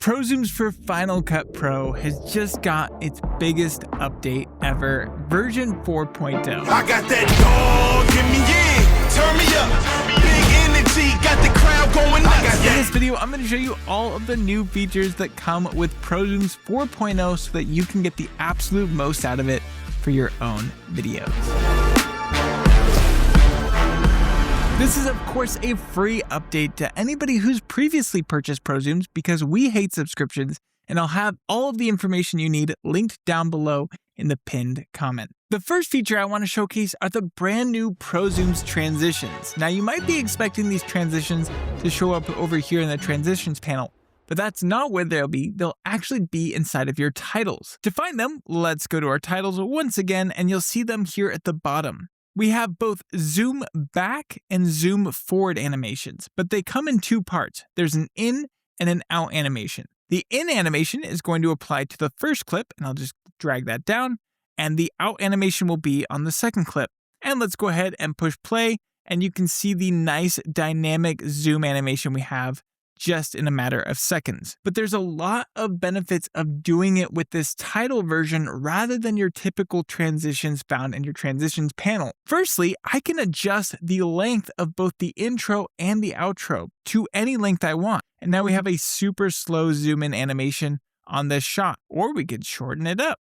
ProZooms for Final Cut Pro has just got its biggest update ever, version 4.0. I got that dog in me, yeah. Turn me up. Big energy, got the crowd going nuts. In this video, I'm going to show you all of the new features that come with ProZooms 4.0 so that you can get the absolute most out of it for your own videos. This is, of course, a free update to anybody who's previously purchased ProZooms because we hate subscriptions, and I'll have all of the information you need linked down below in the pinned comment. The first feature I want to showcase are the brand new ProZooms transitions. Now, you might be expecting these transitions to show up over here in the transitions panel, but that's not where they'll be. They'll actually be inside of your titles. To find them, let's go to our titles once again, and you'll see them here at the bottom. We have both zoom back and zoom forward animations, but they come in two parts. There's an in and an out animation. The in animation is going to apply to the first clip, and I'll just drag that down, and the out animation will be on the second clip. And let's go ahead and push play, and you can see the nice dynamic zoom animation we have just in a matter of seconds. But there's a lot of benefits of doing it with this title version rather than your typical transitions found in your transitions panel. Firstly, I can adjust the length of both the intro and the outro to any length I want. And now we have a super slow zoom in animation on this shot, or we could shorten it up.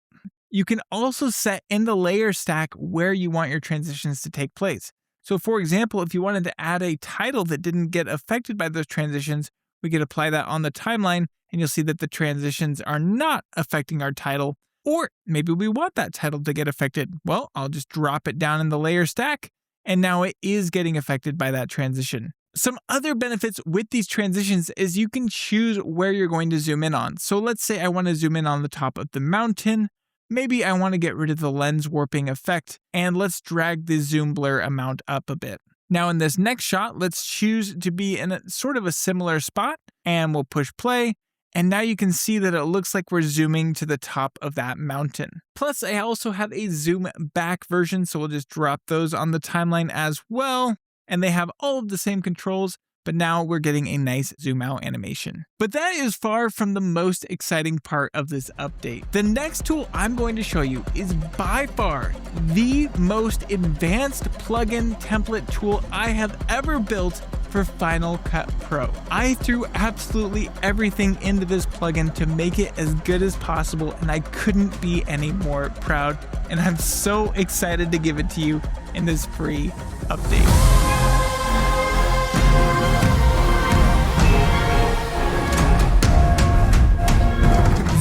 You can also set in the layer stack where you want your transitions to take place. So for example, if you wanted to add a title that didn't get affected by those transitions, we could apply that on the timeline, and you'll see that the transitions are not affecting our title. Or maybe we want that title to get affected. Well, I'll just drop it down in the layer stack, and now it is getting affected by that transition. Some other benefits with these transitions is you can choose where you're going to zoom in on. So let's say I want to zoom in on the top of the mountain. Maybe I want to get rid of the lens warping effect, and let's drag the zoom blur amount up a bit. Now in this next shot, let's choose to be in a sort of a similar spot, and we'll push play. And now you can see that it looks like we're zooming to the top of that mountain. Plus, I also have a zoom back version, so we'll just drop those on the timeline as well. And they have all of the same controls, but now we're getting a nice zoom out animation. But that is far from the most exciting part of this update. The next tool I'm going to show you is by far the most advanced plugin template tool I have ever built for Final Cut Pro. I threw absolutely everything into this plugin to make it as good as possible, and I couldn't be any more proud. And I'm so excited to give it to you in this free update.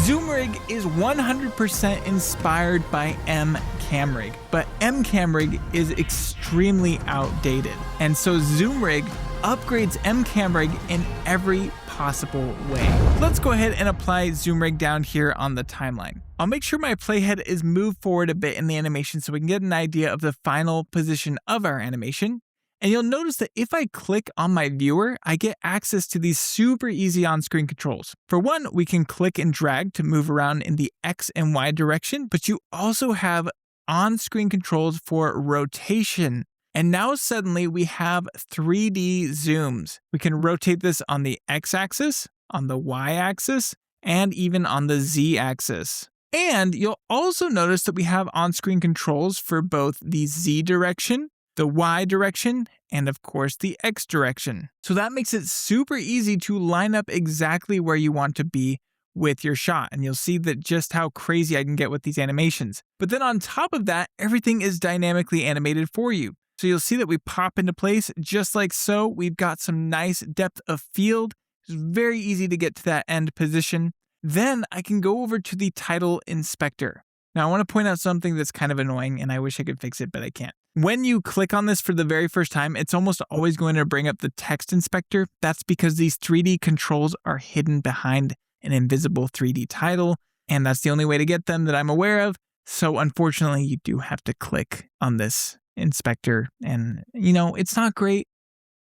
ZoomRig is 100% inspired by MCamRig, but MCamRig is extremely outdated. And so ZoomRig upgrades MCamRig in every possible way. Let's go ahead and apply ZoomRig down here on the timeline. I'll make sure my playhead is moved forward a bit in the animation so we can get an idea of the final position of our animation. And you'll notice that if I click on my viewer, I get access to these super easy on-screen controls. For one, we can click and drag to move around in the X and Y direction, but you also have on-screen controls for rotation. And now suddenly we have 3D zooms. We can rotate this on the X-axis, on the Y-axis, and even on the Z-axis. And you'll also notice that we have on-screen controls for both the Z direction, the Y direction, and of course the X direction. So that makes it super easy to line up exactly where you want to be with your shot. And you'll see that just how crazy I can get with these animations. But then on top of that, everything is dynamically animated for you. So you'll see that we pop into place just like so. We've got some nice depth of field. It's very easy to get to that end position. Then I can go over to the title inspector. Now I want to point out something that's kind of annoying, and I wish I could fix it, but I can't. When you click on this for the very first time, it's almost always going to bring up the text inspector. That's because these 3D controls are hidden behind an invisible 3D title, and that's the only way to get them that I'm aware of. So unfortunately, you do have to click on this inspector, and it's not great,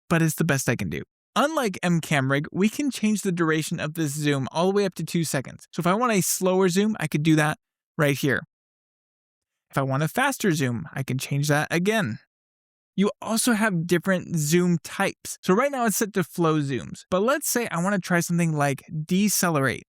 but it's the best I can do. Unlike MCamRig, we can change the duration of this zoom all the way up to 2 seconds. So if I want a slower zoom, I could do that right here. If I want a faster zoom, I can change that again. You also have different zoom types. So right now it's set to flow zooms, but let's say I want to try something like decelerate.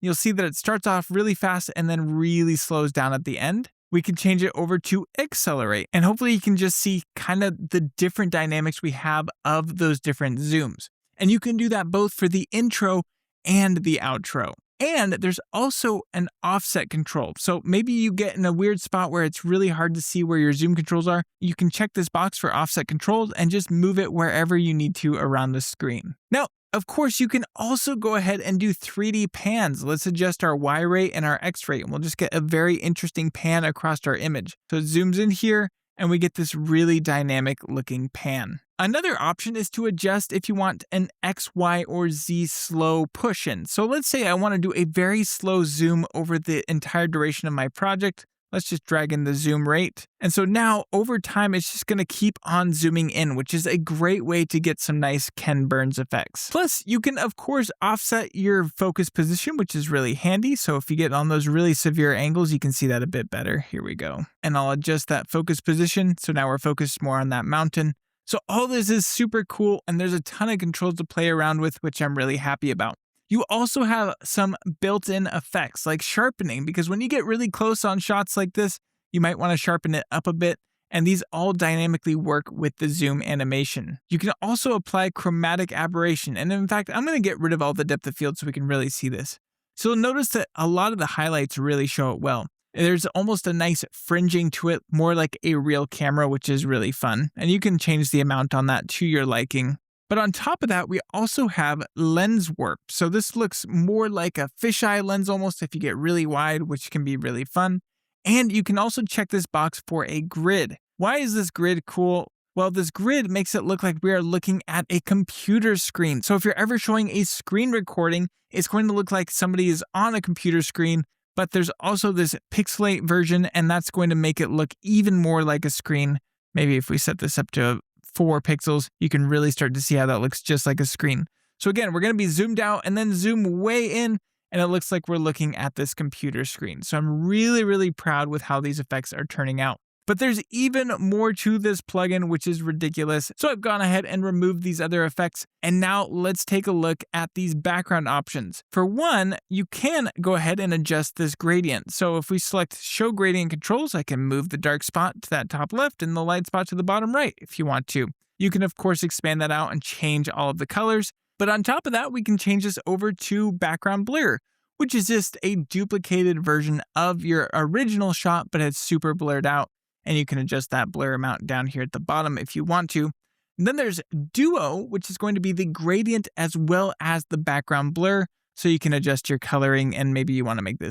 You'll see that it starts off really fast and then really slows down at the end. We can change it over to accelerate, and hopefully you can just see kind of the different dynamics we have of those different zooms. And you can do that both for the intro and the outro. And there's also an offset control. So maybe you get in a weird spot where it's really hard to see where your zoom controls are. You can check this box for offset controls and just move it wherever you need to around the screen. Now, of course, you can also go ahead and do 3D pans. Let's adjust our Y rate and our X rate, and we'll just get a very interesting pan across our image. So it zooms in here, and we get this really dynamic looking pan. Another option is to adjust if you want an X, Y, or Z slow push in. So let's say I want to do a very slow zoom over the entire duration of my project. Let's just drag in the zoom rate. And so now over time, it's just going to keep on zooming in, which is a great way to get some nice Ken Burns effects. Plus, you can, of course, offset your focus position, which is really handy. So if you get on those really severe angles, you can see that a bit better. Here we go. And I'll adjust that focus position. So now we're focused more on that mountain. So all this is super cool, and there's a ton of controls to play around with, which I'm really happy about. You also have some built-in effects like sharpening, because when you get really close on shots like this, you might want to sharpen it up a bit, and these all dynamically work with the zoom animation. You can also apply chromatic aberration, and in fact, I'm going to get rid of all the depth of field so we can really see this. So you'll notice that a lot of the highlights really show it well. There's almost a nice fringing to it, more like a real camera, which is really fun, and you can change the amount on that to your liking. But on top of that, we also have lens warp. So this looks more like a fisheye lens almost if you get really wide, which can be really fun. And you can also check this box for a grid. Why is this grid cool? Well, this grid makes it look like we are looking at a computer screen. So if you're ever showing a screen recording, it's going to look like somebody is on a computer screen, but there's also this pixelate version, and that's going to make it look even more like a screen. Maybe if we set this up to 4 pixels, you can really start to see how that looks just like a screen. So again, we're going to be zoomed out and then zoom way in, and it looks like we're looking at this computer screen. So I'm really, really proud with how these effects are turning out. But there's even more to this plugin, which is ridiculous. So I've gone ahead and removed these other effects. And now let's take a look at these background options. For one, you can go ahead and adjust this gradient. So if we select show gradient controls, I can move the dark spot to that top left and the light spot to the bottom right if you want to. You can, of course, expand that out and change all of the colors. But on top of that, we can change this over to background blur, which is just a duplicated version of your original shot, but it's super blurred out. And you can adjust that blur amount down here at the bottom if you want to. And then there's Duo, which is going to be the gradient as well as the background blur. So you can adjust your coloring, and maybe you want to make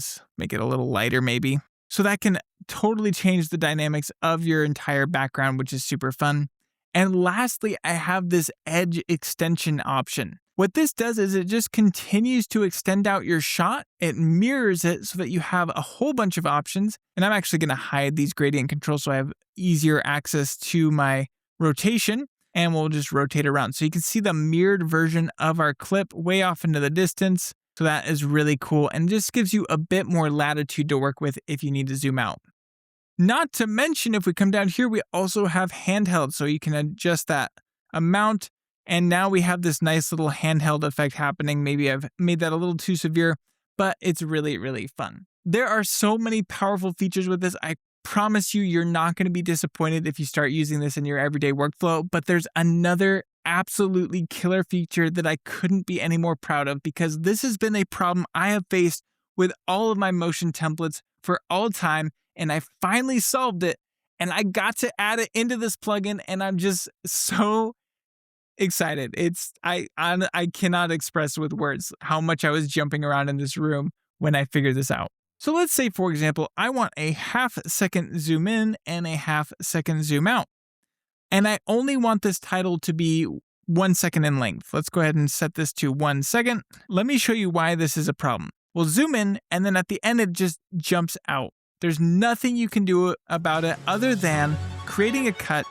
it a little lighter maybe. So that can totally change the dynamics of your entire background, which is super fun. And lastly, I have this edge extension option. What this does is it just continues to extend out your shot. It mirrors it so that you have a whole bunch of options. And I'm actually going to hide these gradient controls so I have easier access to my rotation. And we'll just rotate around. So you can see the mirrored version of our clip way off into the distance. So that is really cool and just gives you a bit more latitude to work with if you need to zoom out. Not to mention, if we come down here, we also have handheld. So you can adjust that amount. And now we have this nice little handheld effect happening. Maybe I've made that a little too severe, but it's really, really fun. There are so many powerful features with this. I promise you're not going to be disappointed if you start using this in your everyday workflow. But there's another absolutely killer feature that I couldn't be any more proud of, because this has been a problem I have faced with all of my motion templates for all time. And I finally solved it, and I got to add it into this plugin, and I'm just so excited. I cannot express with words how much I was jumping around in this room when I figured this out. So let's say, for example, I want a 1/2 second zoom in and a 1/2 second zoom out. And I only want this title to be 1 second in length. Let's go ahead and set this to 1 second. Let me show you why this is a problem. We'll zoom in, and then at the end, it just jumps out. There's nothing you can do about it other than creating a cut,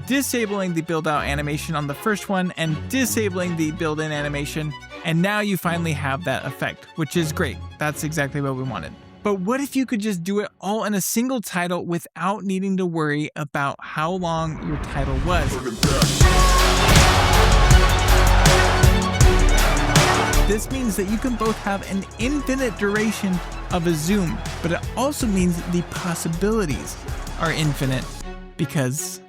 disabling the build out animation on the first one, and disabling the build in animation. And now you finally have that effect, which is great. That's exactly what we wanted. But what if you could just do it all in a single title without needing to worry about how long your title was? This means that you can both have an infinite duration of a zoom, but it also means the possibilities are infinite because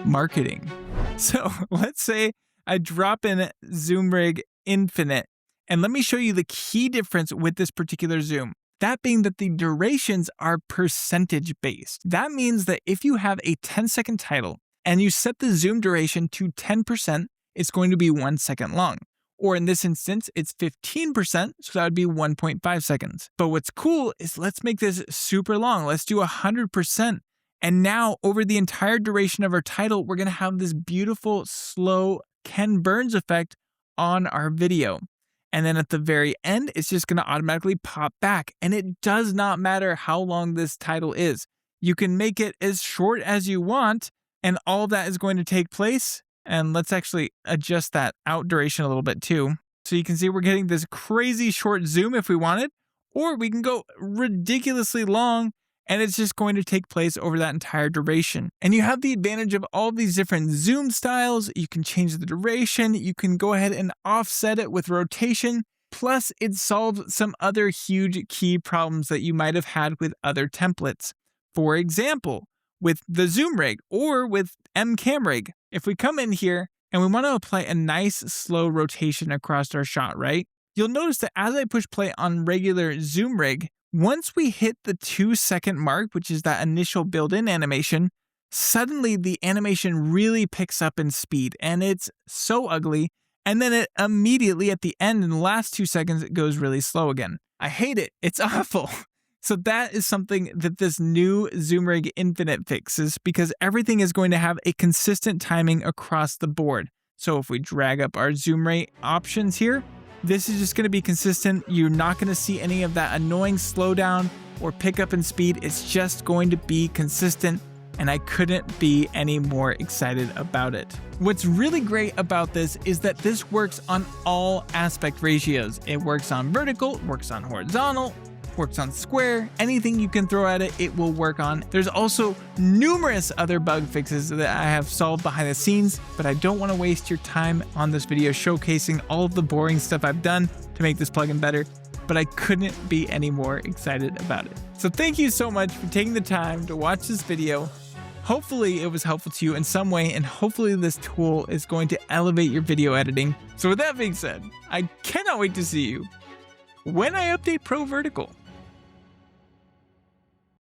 marketing. So let's say I drop in ZoomRig Infinite, and let me show you the key difference with this particular zoom. That being that the durations are percentage based. That means that if you have a 10-second title and you set the zoom duration to 10%, it's going to be 1 second long. Or in this instance, it's 15%, so that would be 1.5 seconds. But what's cool is let's make this super long. Let's do 100%. And now over the entire duration of our title, we're going to have this beautiful, slow Ken Burns effect on our video. And then at the very end, it's just going to automatically pop back. And it does not matter how long this title is. You can make it as short as you want, and all of that is going to take place. And let's actually adjust that out duration a little bit too. So you can see we're getting this crazy short zoom if we wanted, or we can go ridiculously long, and it's just going to take place over that entire duration. And you have the advantage of all these different zoom styles. You can change the duration. You can go ahead and offset it with rotation. Plus, it solves some other huge key problems that you might have had with other templates. For example, with the ZoomRig or with MCamRig, if we come in here and we want to apply a nice slow rotation across our shot, right? You'll notice that as I push play on regular ZoomRig, once we hit the 2-second mark, which is that initial built-in animation, suddenly the animation really picks up in speed, and it's so ugly. And then it immediately at the end, in the last 2 seconds, it goes really slow again. I hate it. It's awful. So that is something that this new ZoomRig Infinite fixes, because everything is going to have a consistent timing across the board. So if we drag up our zoom rate options here, this is just going to be consistent. You're not going to see any of that annoying slowdown or pickup in speed. It's just going to be consistent, and I couldn't be any more excited about it. What's really great about this is that this works on all aspect ratios. It works on vertical, works on horizontal, works on square. Anything you can throw at it, it will work on. There's also numerous other bug fixes that I have solved behind the scenes, but I don't want to waste your time on this video showcasing all of the boring stuff I've done to make this plugin better, but I couldn't be any more excited about it. So thank you so much for taking the time to watch this video. Hopefully it was helpful to you in some way, and hopefully this tool is going to elevate your video editing. So with that being said, I cannot wait to see you when I update Pro Vertical.